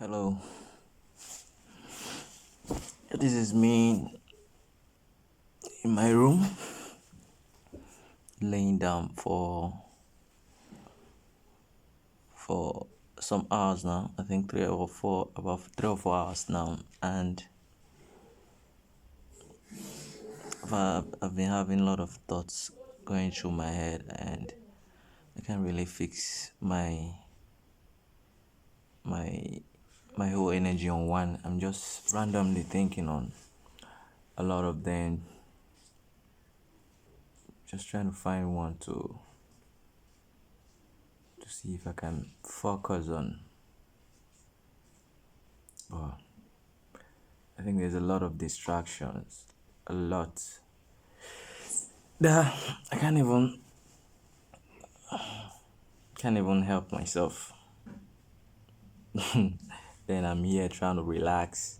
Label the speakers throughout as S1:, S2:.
S1: Hello, this is me in my room, laying down for some hours now. I think about 3 or 4 hours now, and I've been having a lot of thoughts going through my head, and I can't really fix my my whole energy on one. I'm just randomly thinking on a lot of them, just trying to find one to see if I can focus on. But I think there's a lot of distractions, a lot that I can't even help myself. Then I'm here trying to relax.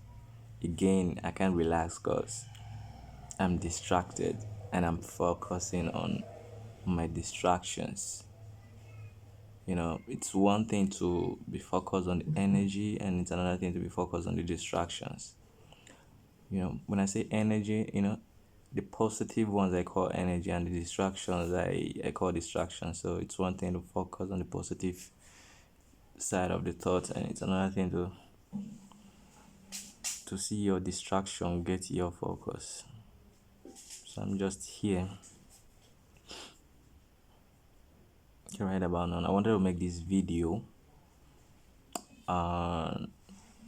S1: Again, I can't relax because I'm distracted and I'm focusing on my distractions. It's one thing to be focused on the energy, and it's another thing to be focused on the distractions. When I say energy, the positive ones I call energy, and the distractions I call distractions. So it's one thing to focus on the positive side of the thought, and it's another thing to see your distraction get your focus. So I'm just here. Okay, right about now, I wanted to make this video. And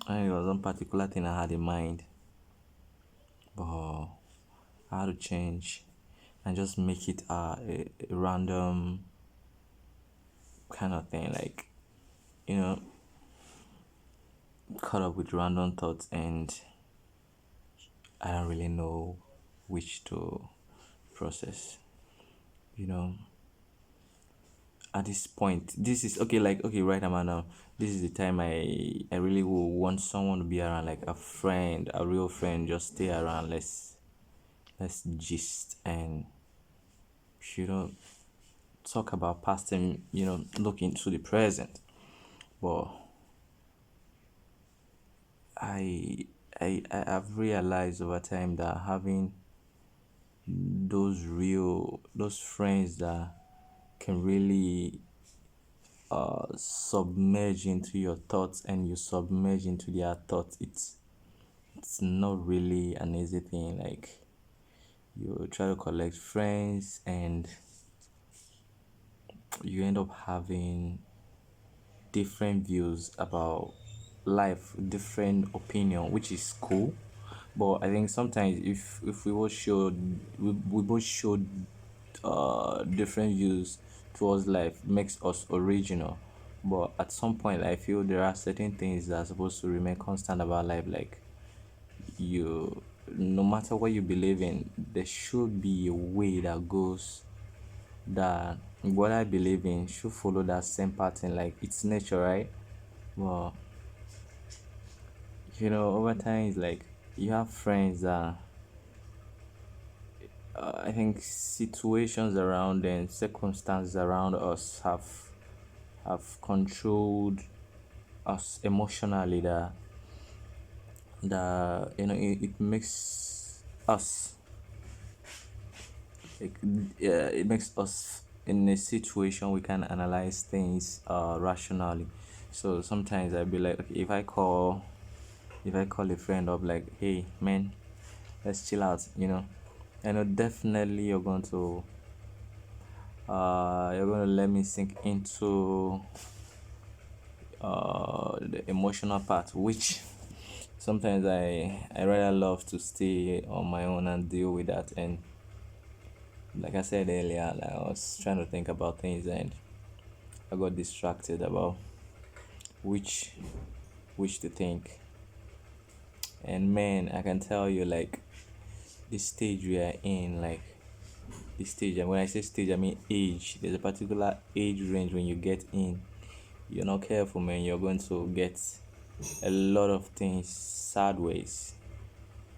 S1: it was one particular thing I had in mind, but I had to change and just make it a random kind of thing, like you know caught up with random thoughts, and I don't really know which to process. You know, at this point, this is okay. Like okay, right about now, this is the time I really will want someone to be around, like a friend, a real friend. Just stay around. Let's gist and you know talk about past and look into the present. But I I've realized over time that having those friends that can really submerge into your thoughts, and you submerge into their thoughts, it's not really an easy thing. Like you try to collect friends, and you end up having different views about life, different opinion, which is cool. But I think sometimes if we both showed different views towards life, makes us original. But at some point, I feel there are certain things that are supposed to remain constant about life. Like you, no matter what you believe in, there should be a way that goes, that what I believe in should follow that same pattern. Like it's nature, right? Well, over time, it's like you have friends that I think situations around and circumstances around us have controlled us emotionally. It makes us, like, yeah, it makes us in a situation we can analyze things rationally. So sometimes I'd be like, okay, if I call a friend up, like, hey man, let's chill out. I know definitely you're going to let me sink into the emotional part, which sometimes I rather love to stay on my own and deal with that. And like I said earlier, like, I was trying to think about things, and I got distracted about which which to think. And man, I can tell you, like, this stage we are in, like this stage, and when I say stage, I mean age. There's a particular age range when you get in. You're not careful, man, you're going to get a lot of things sideways.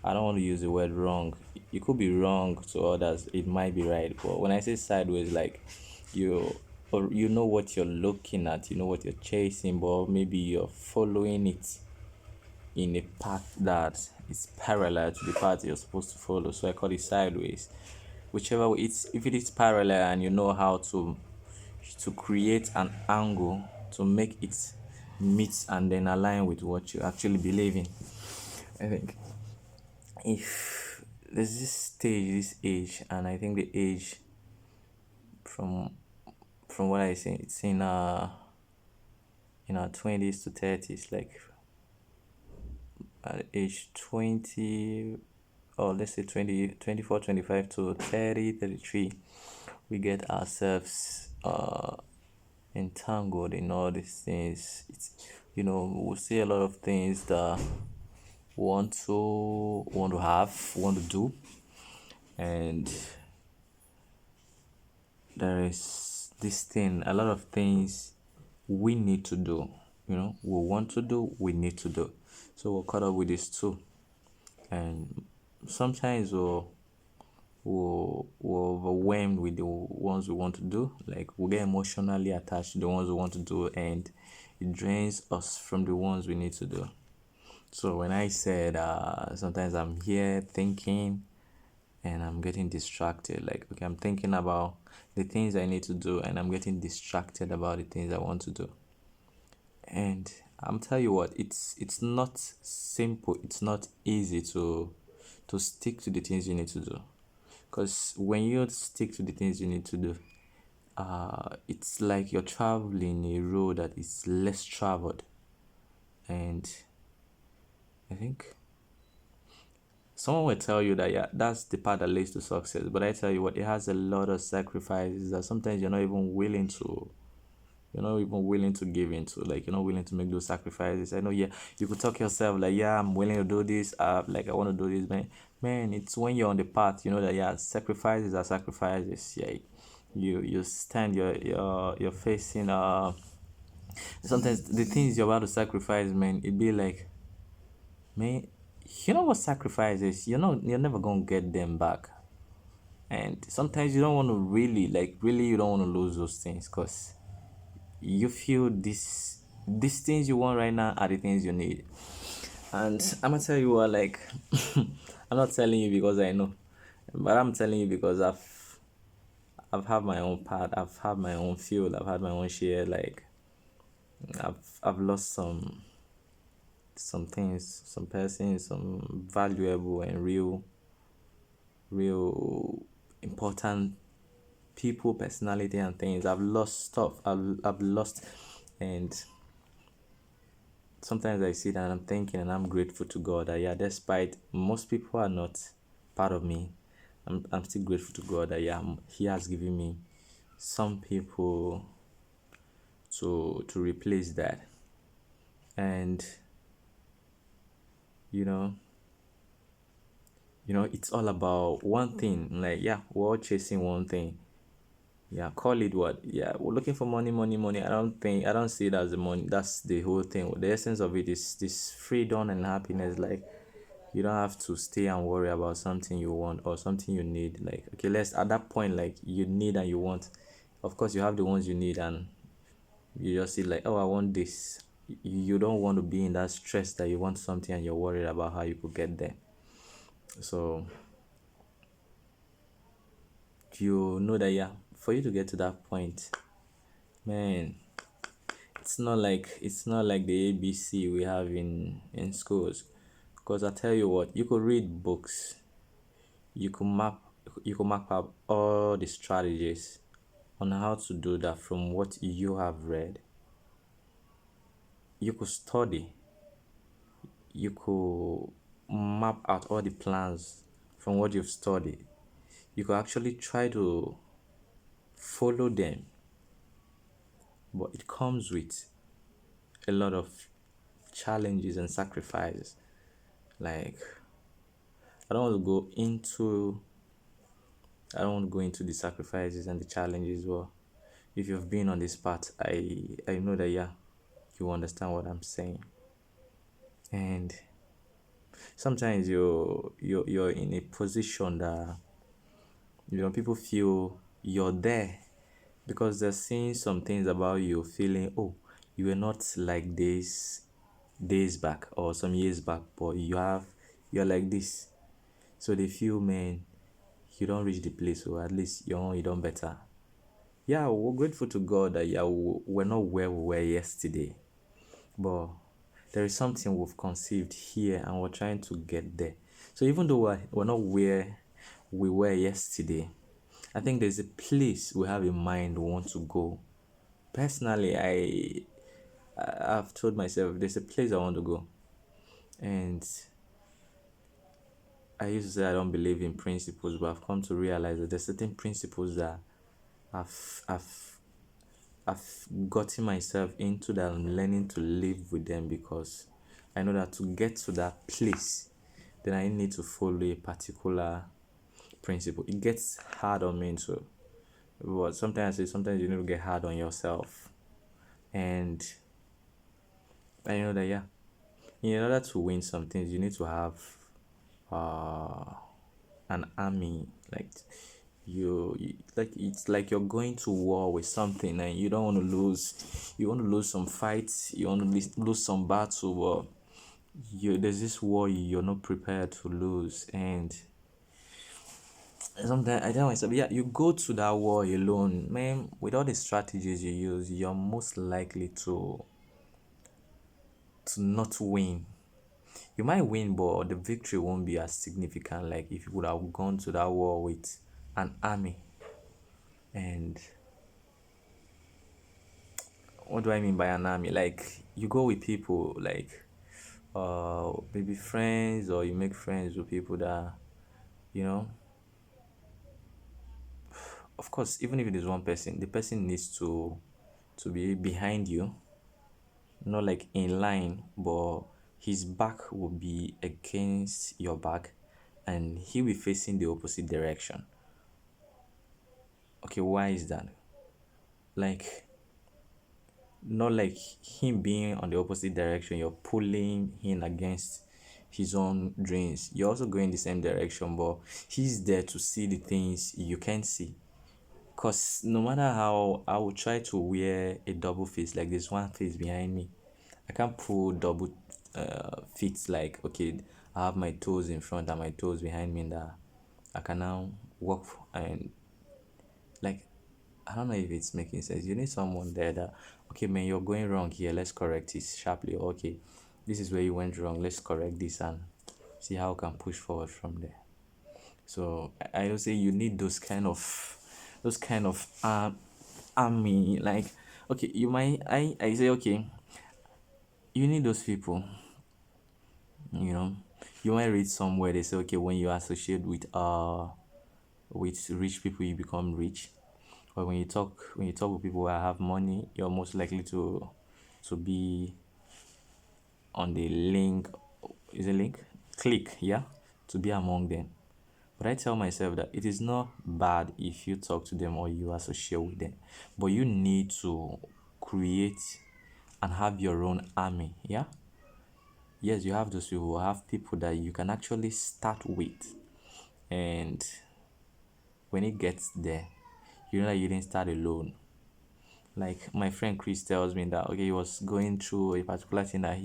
S1: I don't want to use the word wrong. It could be wrong to others, it might be right. But when I say sideways, like you or you know what you're looking at, you know what you're chasing, but maybe you're following it in a path that is parallel to the path you're supposed to follow. So I call it sideways. Whichever way it's, if it is parallel and you know how to create an angle to make it meet and then align with what you actually believe in. I think if there's this stage, this age, and I think the age from what I see, it's in our 20s to 30s, like at age 20, or let's say 20, 24, 25 to 30, 33, we get ourselves entangled in all these things. It's, we'll see a lot of things that want to have, want to do, and there is this thing, a lot of things we need to do. We want to do, we need to do. So we're caught up with this too, and sometimes we're overwhelmed with the ones we want to do. Like we get emotionally attached to the ones we want to do, and it drains us from the ones we need to do. So when I said sometimes I'm here thinking and I'm getting distracted, like okay, I'm thinking about the things I need to do and I'm getting distracted about the things I want to do. And I'm tell you what, it's not simple, it's not easy to stick to the things you need to do. Because when you stick to the things you need to do, it's like you're traveling a road that is less traveled. And I think someone will tell you that yeah, that's the path that leads to success. But I tell you what, it has a lot of sacrifices that sometimes you're not even willing to give into, like you're not willing to make those sacrifices. I know, yeah, you could talk yourself like, yeah, I'm willing to do this, like I want to do this, man, it's when you're on the path, you know that yeah, sacrifices are sacrifices. Yeah, you stand, you're facing sometimes the things you're about to sacrifice, man, it'd be like, man, you know what sacrifice is, you're never gonna get them back. And sometimes you don't want to really, like really, you don't want to lose those things, because you feel these things you want right now are the things you need. And I'm gonna tell you what, like I'm not telling you because I know, but I'm telling you because I've had my own part, I've had my own field, I've had my own share. Like I've lost some things, some persons, some valuable and real important people, personality, and things. I've lost stuff. I've lost, and sometimes I sit and I'm thinking, and I'm grateful to God that yeah, despite most people are not part of me, I'm still grateful to God that yeah, He has given me some people to replace that. And you know it's all about one thing. Like yeah, we're all chasing one thing. Yeah, call it what? Yeah, we're looking for money, money, money. I don't see it as the money. That's the whole thing. The essence of it is this freedom and happiness. Like you don't have to stay and worry about something you want or something you need. Like okay, let's at that point, like you need and you want. Of course, you have the ones you need, and you just see like, oh, I want this. You don't want to be in that stress that you want something and you're worried about how you could get there. So you know that yeah, for you to get to that point, man, it's not like the ABC we have in schools. Because I tell you what, you could read books, you could map you could map up all the strategies on how to do that from what you have read. You could study, you could map out all the plans from what you've studied. You could actually try to follow them, but it comes with a lot of challenges and sacrifices. Like I don't want to go into I don't want to go into the sacrifices and the challenges. Well, if you've been on this path, I know that yeah, you understand what I'm saying. And sometimes you're in a position that people feel you're there because they're seeing some things about you, feeling, oh, you were not like this days back or some years back, but you're like this. So they feel, man, you don't reach the place, or at least you don't better. Yeah, we're grateful to God that, yeah, we're not where we were yesterday, but there is something we've conceived here and we're trying to get there. So even though we're not where we were yesterday, I think there's a place we have in mind we want to go. Personally, I've told myself there's a place I want to go, and I used to say I don't believe in principles, but I've come to realize that there's certain principles that I've I've I've gotten myself into, that I'm learning to live with them, because I know that to get to that place, then I need to follow a particular principle. It gets hard on me too, but sometimes I say sometimes you need to get hard on yourself, and I know that, yeah, in order to win some things, you need to have uh an army. Like like it's like you're going to war with something and you don't want to lose. You want to lose some fights, you want to lose some battle, but there's this war you're not prepared to lose. And sometimes I tell myself, yeah, you go to that war alone, man. With all the strategies you use, you're most likely to not win. You might win, but the victory won't be as significant like if you would have gone to that war with an army. And what do I mean by an army? Like, you go with people, like maybe friends, or you make friends with people that, you know, of course, even if it is one person, the person needs to be behind you, not like in line, but his back will be against your back, and he'll be facing the opposite direction. Okay, why is that? Like, not like him being on the opposite direction, you're pulling him against his own dreams. You're also going the same direction, but he's there to see the things you can't see. Because no matter how I will try to wear a double face, like there's one face behind me, I can't pull double feet. Like, okay, I have my toes in front and my toes behind me, that I can now walk and, like, I don't know if it's making sense. You need someone there that, okay, man, you're going wrong here. Let's correct it sharply. Okay, this is where you went wrong. Let's correct this and see how we can push forward from there. So I don't say you need those kind of army. Like, okay, you might I say, okay, you need those people. You know, you might read somewhere they say, okay, when you associate with rich people, you become rich. But when you talk with people that have money, you're most likely to be on the link. Is a link? Click, yeah, to be among them. But I tell myself that it is not bad if you talk to them or you associate with them, but you need to create and have your own army. Yeah, yes, you have those people. Have people that you can actually start with, and when it gets there, you know that you didn't start alone. Like my friend Chris tells me that, okay, he was going through a particular thing, that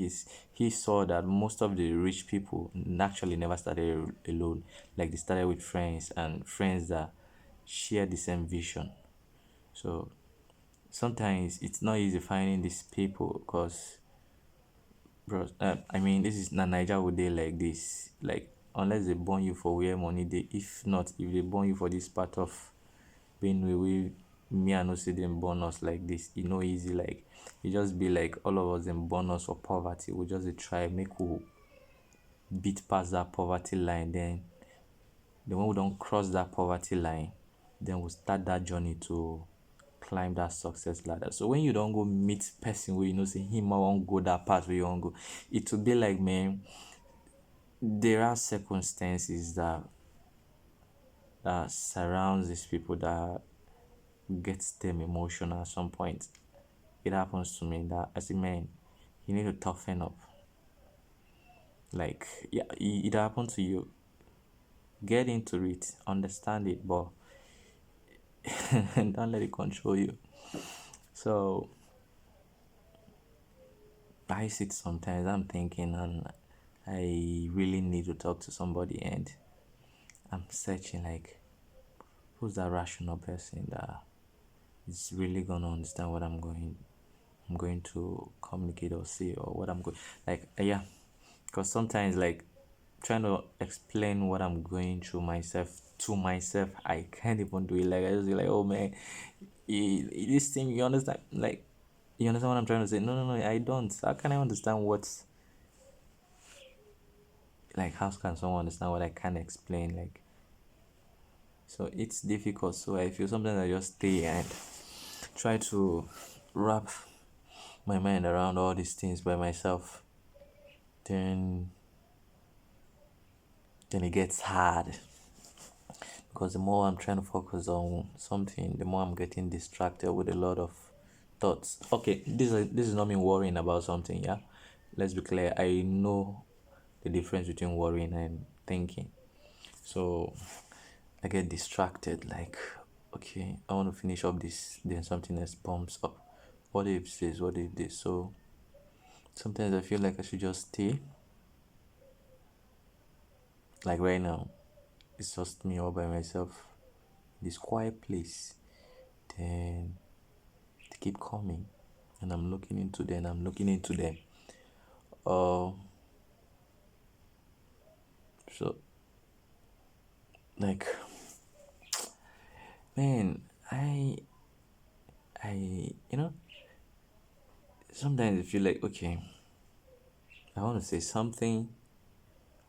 S1: he saw that most of the rich people naturally never started alone. Like, they started with friends, and friends that share the same vision. So sometimes it's not easy finding these people, because, bro, I mean, this is na Naija would they like this. Like, unless they born you for where money they, if not, if they born you for this part of being we me I know say them born us like this, e no easy. Like, e just be like all of us them born us for poverty. We just dey try make we beat past that poverty line. Then when we don't cross that poverty line, then we start that journey to climb that success ladder. So when you don't go meet person where you know say him I won't go that path where you want go, it will be like, man, there are circumstances that surrounds these people that gets them emotional at some point. It happens to me that as a man, you need to toughen up. Like, yeah, it happened to you. Get into it, understand it, but and don't let it control you. So I sit sometimes, I'm thinking, and I really need to talk to somebody, and I'm searching like, who's that rational person that is really gonna understand what I'm going to communicate or say, or what I'm going, like, yeah. Because sometimes, like, trying to explain what I'm going through myself to myself, I can't even do it. Like, I just be like, oh man, this thing, you understand? Like, you understand what I'm trying to say? No, no, no, I don't. How can I understand what's, like, how can someone understand what I can't explain? Like, so it's difficult. So I feel sometimes I just stay and try to wrap my mind around all these things by myself. Then it gets hard, because the more I'm trying to focus on something, the more I'm getting distracted with a lot of thoughts. Okay, this is not me worrying about something, yeah. Let's be clear. I know the difference between worrying and thinking. So I get distracted, like, okay, I want to finish up this, then something else bumps up. What if this? What if this? So sometimes I feel like I should just stay. Like right now, it's just me all by myself, this quiet place. Then they keep coming, and I'm looking into them. I'm looking into them. Uh, so like, man, I, sometimes I feel like, okay, I want to say something,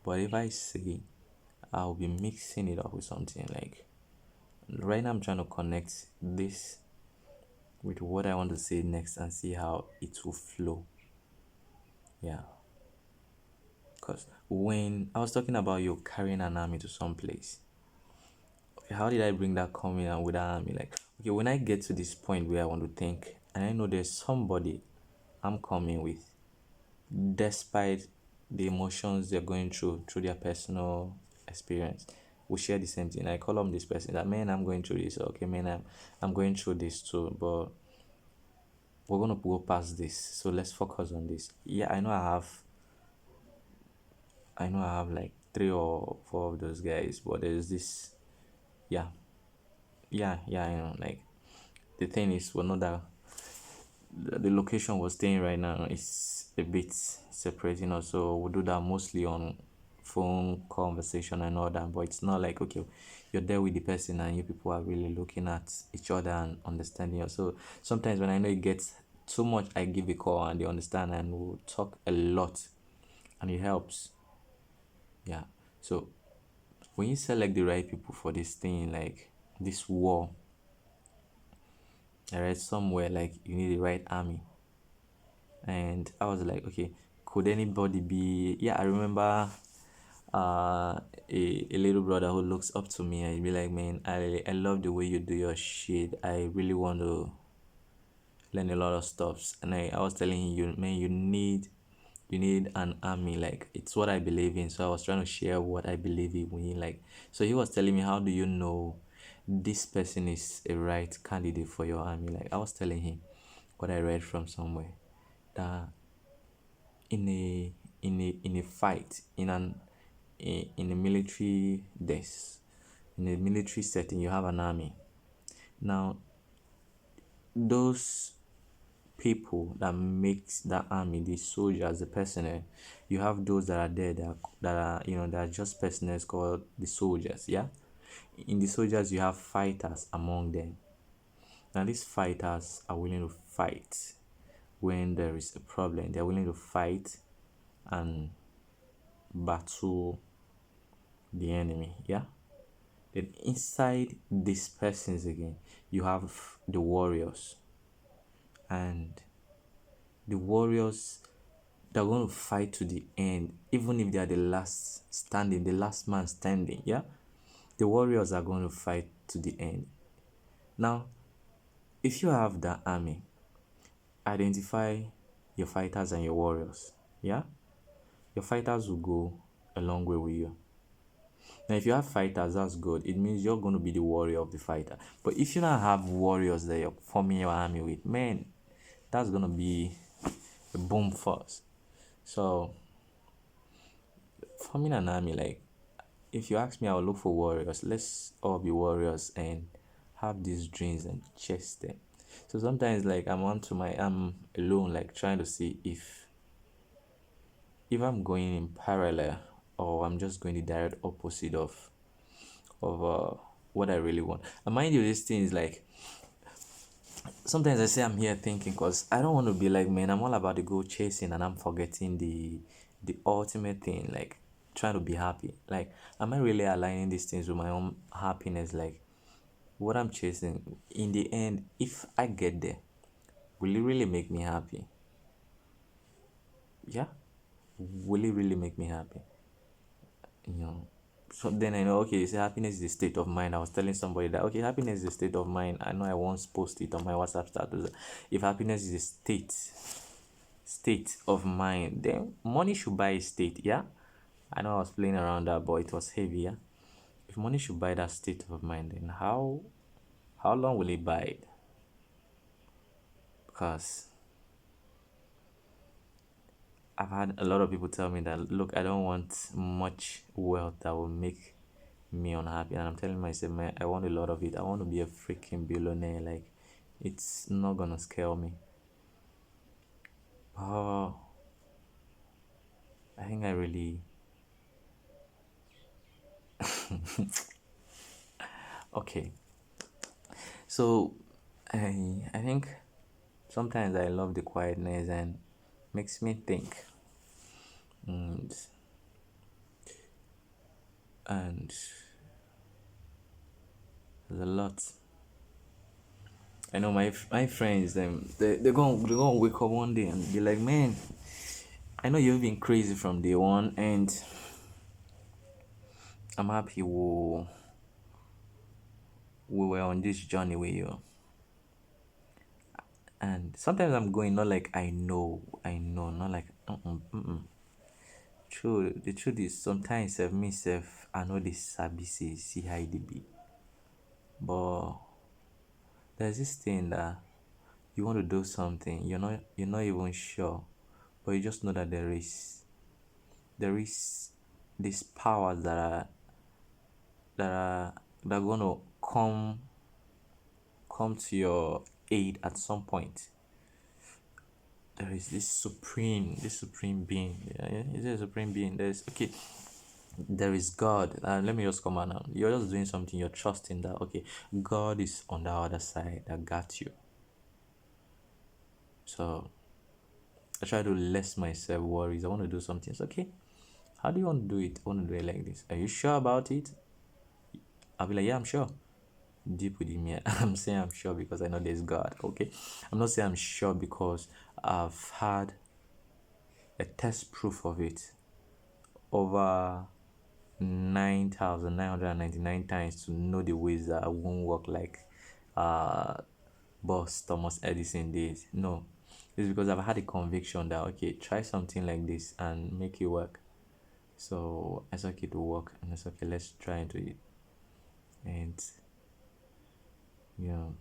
S1: but if I say, I'll be mixing it up with something. Like right now, I'm trying to connect this with what I want to say next and see how it will flow. Yeah, because when I was talking about you carrying an army to some place, okay, how did I bring that coming and with that army? Like, okay, when I get to this point where I want to think, and I know there's somebody I'm coming with, despite the emotions they're going through their personal experience, we share the same thing. I call on this person that, man, I'm going through this. Okay, man, I'm going through this too, but we're gonna go past this. So let's focus on this. Yeah, I know I have like three or four of those guys, but there's this, yeah, yeah, like, the thing is, we're not that, the location we're staying right now is a bit separating us, so we do that mostly on phone conversation and all that. But it's not like, okay, you're there with the person and you people are really looking at each other and understanding you. So sometimes when I know it gets too much, I give a call and they understand, and we'll talk a lot, and it helps. Yeah. So when you select the right people for this thing, like this war, I read somewhere like you need the right army. And I was like, okay, could anybody be? Yeah, I remember a little brother who looks up to me, and he'd be like, man, I love the way you do your shit. I really want to learn a lot of stuffs. And I was telling you, man, you need an army. Like, it's what I believe in. So I was trying to share what I believe in. Like, so he was telling me, how do you know this person is a right candidate for your army? Like, I was telling him what I read from somewhere, that in a fight, in a military desk, in a military setting, you have an army. Now, those people that makes that army, the soldiers, the personnel, you have those that are there, that are just personnel called the soldiers. Yeah, in the soldiers you have fighters among them. Now these fighters are willing to fight when there is a problem. They're willing to fight and battle the enemy. Yeah. Then inside these persons again, you have the warriors, and the warriors, they're going to fight to the end, even if they are the last standing, the last man standing. Yeah, the warriors are going to fight to the end. Now, if you have that army, identify your fighters and your warriors. Yeah, your fighters will go a long way with you. Now, if you have fighters, that's good. It means you're going to be the warrior of the fighter. But if you don't have warriors that you're forming your army with, man, that's going to be a boom first. So, forming an army, like, if you ask me, I will look for warriors. Let's all be warriors and have these dreams and chase them. So sometimes, like, I'm alone, like, trying to see if I'm going in parallel or I'm just going the direct opposite of what I really want. And mind you, this thing is like sometimes I say I'm here thinking because I don't want to be like, man, I'm all about the goal chasing and I'm forgetting the ultimate thing, like trying to be happy. Like, am I really aligning these things with my own happiness? Like, what I'm chasing in the end, if I get there, will it really make me happy? Yeah, will it really make me happy? You know, so then I know, okay, you say happiness is a state of mind. I was telling somebody that, okay, happiness is a state of mind. I know I once posted it on my WhatsApp status. If happiness is a state of mind, then money should buy a state. Yeah, I know I was playing around that, but it was heavy. Yeah, if money should buy that state of mind, then how long will it buy it? Because I've had a lot of people tell me that, look, I don't want much wealth that will make me unhappy. And I'm telling myself, man, I want a lot of it. I want to be a freaking billionaire. Like, it's not gonna scare me. Oh, I think I really. Okay. So, I think sometimes I love the quietness and makes me think. And, and there's a lot. I know my friends, they're gonna wake up one day and be like, man, I know you've been crazy from day one, and I'm happy we were on this journey with you. And sometimes I'm going, not like I know, not like true. The truth is sometimes myself I know this sabi say see how it be. But there's this thing that you want to do something, you're not even sure, but you just know that there is these powers that are gonna come to your aid at some point. There is this supreme being. Yeah, yeah, is it a supreme being? There's okay. There is God. Let me just come on now. You're just doing something. You're trusting that okay, God is on the other side that got you. So I try to less myself worries. I want to do something. It's okay. How do you want to do it? I want to do it like this. Are you sure about it? I'll be like, yeah, I'm sure. Deep within me, I'm saying I'm sure because I know there's God. Okay. I'm not saying I'm sure because I've had a test proof of it over 9,999 times to know the ways that won't work like uh boss Thomas Edison did. No, it's because I've had a conviction that okay, try something like this and make it work. So I said okay to work and it's okay, let's try into it. And you know,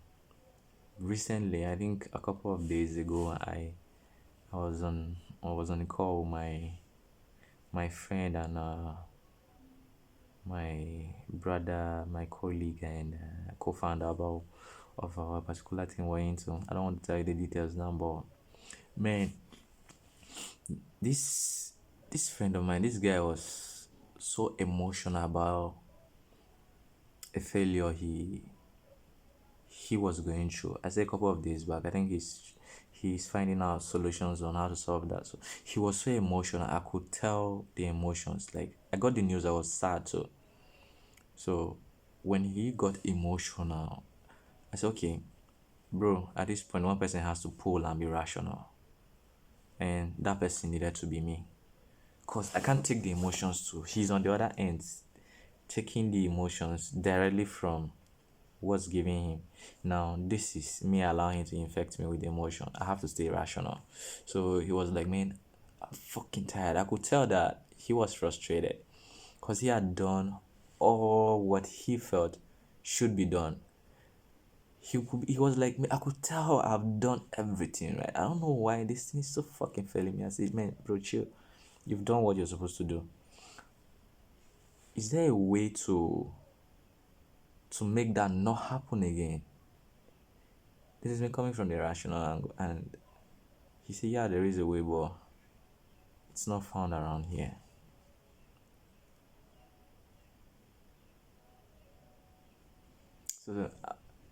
S1: recently I think a couple of days ago I was on a call with my friend and my brother, my colleague, and co-founder about of our particular thing we're into. I don't want to tell you the details now, but man, this this friend of mine, this guy was so emotional about a failure he was going through. I said a couple of days back. I think he's finding out solutions on how to solve that. So he was so emotional. I could tell the emotions. Like I got the news, I was sad. So when he got emotional, I said, okay, bro, at this point, one person has to pull and be rational. And that person needed to be me. Because I can't take the emotions too. He's on the other end, taking the emotions directly from what's giving him. Now, this is me allowing him to infect me with emotion. I have to stay rational. So he was like, man, I'm fucking tired. I could tell that he was frustrated because he had done all what he felt should be done. He was like me. I could tell I've done everything right. I don't know why this thing is so fucking failing me. I said, man, bro, chill. You've done what you're supposed to do. Is there a way to make that not happen again? This has been coming from the rational angle, and he said, yeah, there is a way, but it's not found around here. So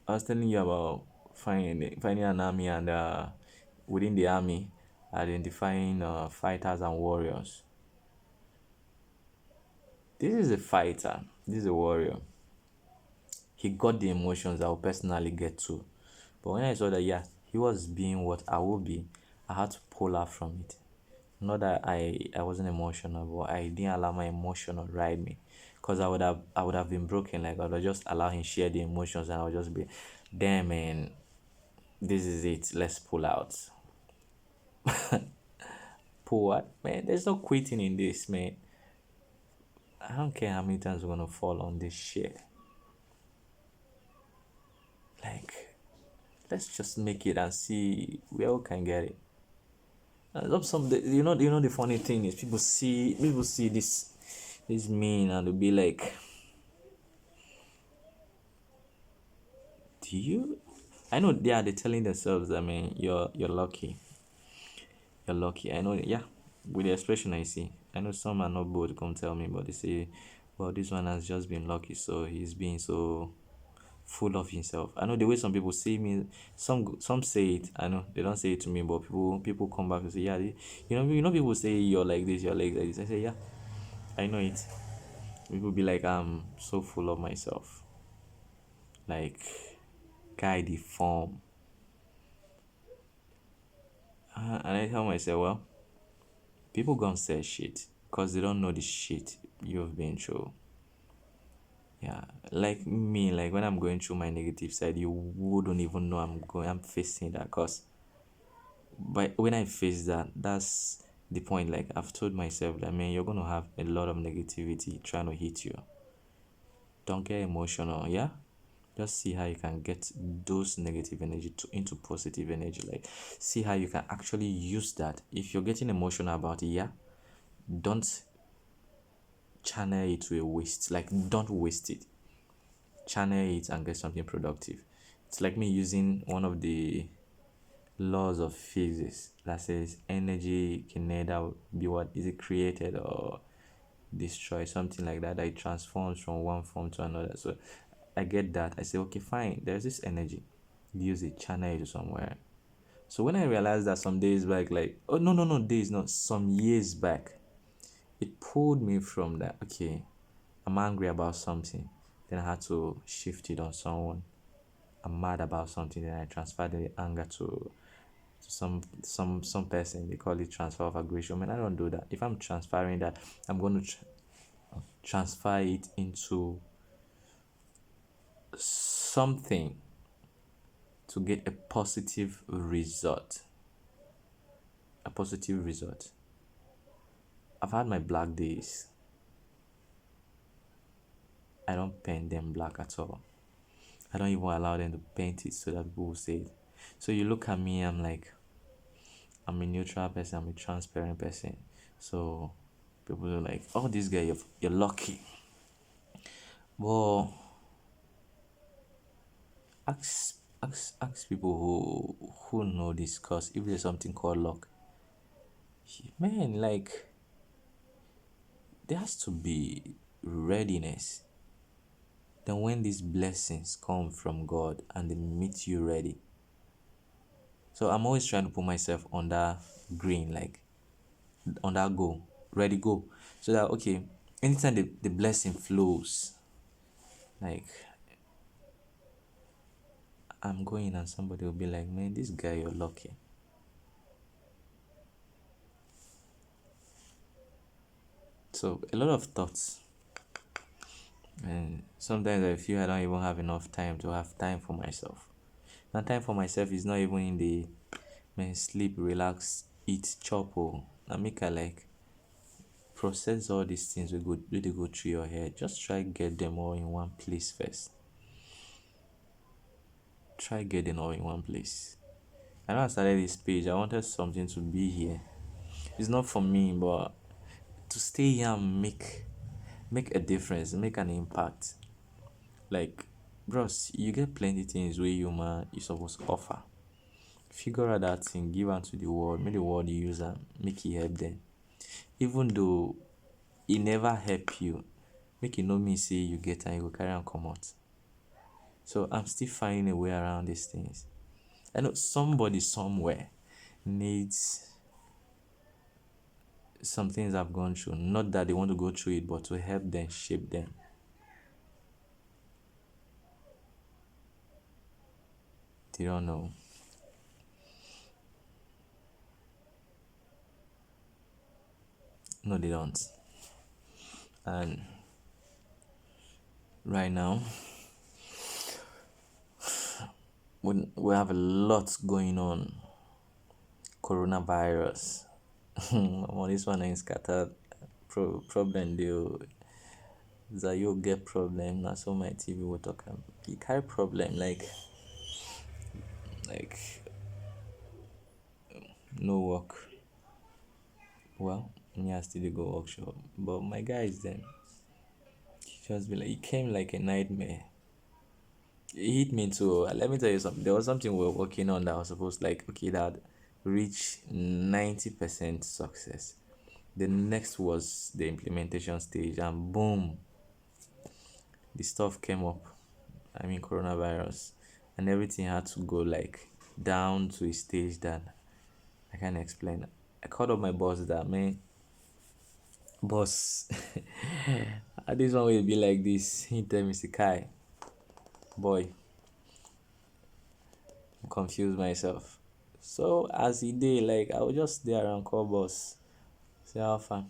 S1: I was telling you about finding an army and within the army identifying fighters and warriors. This is a fighter. This is a warrior. He got the emotions I will personally get to. But when I saw that, yeah, he was being what I would be, I had to pull out from it. Not that I wasn't emotional, but I didn't allow my emotion to ride me. Because I would have been broken. Like I would have just allow him share the emotions and I would just be, damn man, this is it. Let's pull out. Pull what? Man, there's no quitting in this, man. I don't care how many times we're gonna fall on this shit. Like, let's just make it and see where we can get it. You know the funny thing is people see this mean and they'll be like, do you? I know they're telling themselves. I mean, you're lucky. You're lucky. I know. Yeah, with the expression I see, I know some are not bold to come tell me, but they say, well, this one has just been lucky, so he's being so full of himself. I know the way some people say me, some say it. I know they don't say it to me, but people come back and say, yeah, people say you're like this, you're like this. I say, yeah, I know it. People be like, I'm so full of myself, like guy the form, and I tell myself, well, people gonna say shit because they don't know the shit you've been through. Yeah, like me, like when I'm going through my negative side, you wouldn't even know I'm facing that. Cause but when I face that, that's the point. Like I've told myself that, man, you're gonna have a lot of negativity trying to hit you. Don't get emotional, yeah. Just see how you can get those negative energy into positive energy. Like see how you can actually use that. If you're getting emotional about it, yeah, don't channel it to a waste. Like don't waste it. Channel it and get something productive. It's like me using one of the laws of physics that says energy can neither be what is it created or destroyed, something like that. That it transforms from one form to another. So I get that. I say, okay, fine. There's this energy. Use it, channel it somewhere. So when I realized that some days back, like, oh no, no, no, days, not some years back, it pulled me from that. Okay, I'm angry about something, then I had to shift it on someone. I'm mad about something, then I transferred the anger to some person. They call it transfer of aggression. Man, I don't do that. If I'm transferring that, I'm going to transfer it into something to get a positive result. A positive result. I've had my black days. I don't paint them black at all. I don't even allow them to paint it so that people will say it. So you look at me, I'm like, I'm a neutral person, I'm a transparent person. So people are like, oh, this guy, you're lucky. Well, ask people who know this, cause if there's something called luck, man, like there has to be readiness. Then when these blessings come from God and they meet you ready. So I'm always trying to put myself on that green, like on that go, ready go. So that okay, anytime the blessing flows, like I'm going and somebody will be like, man, this guy, you're lucky. So a lot of thoughts. And sometimes I feel I don't even have enough time to have time for myself. My time for myself is not even in the man sleep, relax, eat, chop or I make a like process all these things we they go through your head. Just try get them all in one place first. Try get them all in one place. I know I started this page. I wanted something to be here. It's not for me, but to stay here and make a difference, make an impact. Like, bros, you get plenty things where you man you supposed to offer. Figure out that thing, give unto the world, make the world use am, make it help them. Even though it never help you, make it no mean say you get and you go carry and come out. So I'm still finding a way around these things. I know somebody somewhere needs some things I've gone through. Not that they want to go through it, but to help them, shape them. They don't know. No, they don't. And right now, we have a lot going on. Coronavirus. Well, this one is scattered. Problem deal. That you get problem. That's what my TV will talk about. You carry problem like no work. Well, me I still dey go workshop, but my guys then he just be like it came like a nightmare. It hit me too. Let me tell you something. There was something we were working on that was supposed like okay that reach 90% success. The next was the implementation stage, and boom, the stuff came up. I mean, coronavirus, and everything had to go like down to a stage that I can't explain. I called up my boss that man, boss, this one will be like this. He tell me, say, Kai, boy, I confused myself. So as he did, like I was just there around call boss, say how far,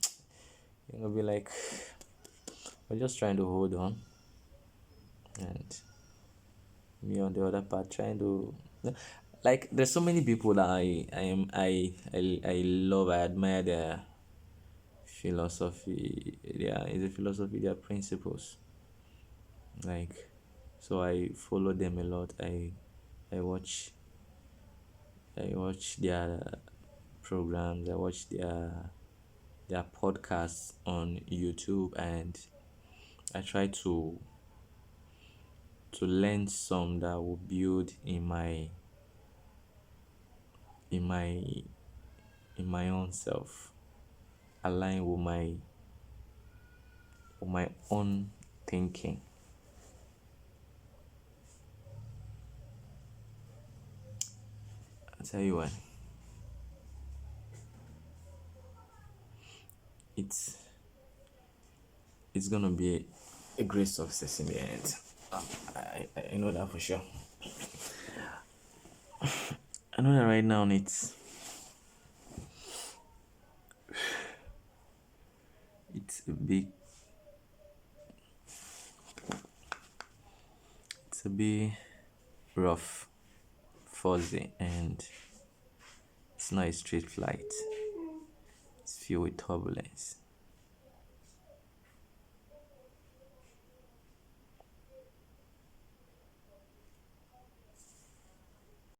S1: you know, be like, we're just trying to hold on, and me on the other part trying to like there's so many people that I love, I admire their philosophy, their philosophy, their principles. Like so I follow them a lot. I watch I watch their programs, I watch their podcasts on YouTube, and I try to learn some that will build in my in my own self, align with my own thinking. I tell you what, it's it's gonna be a great success in the end. I know that for sure. I know that right now it's a big it's a bit rough, fuzzy, and it's not a straight flight. It's filled with turbulence.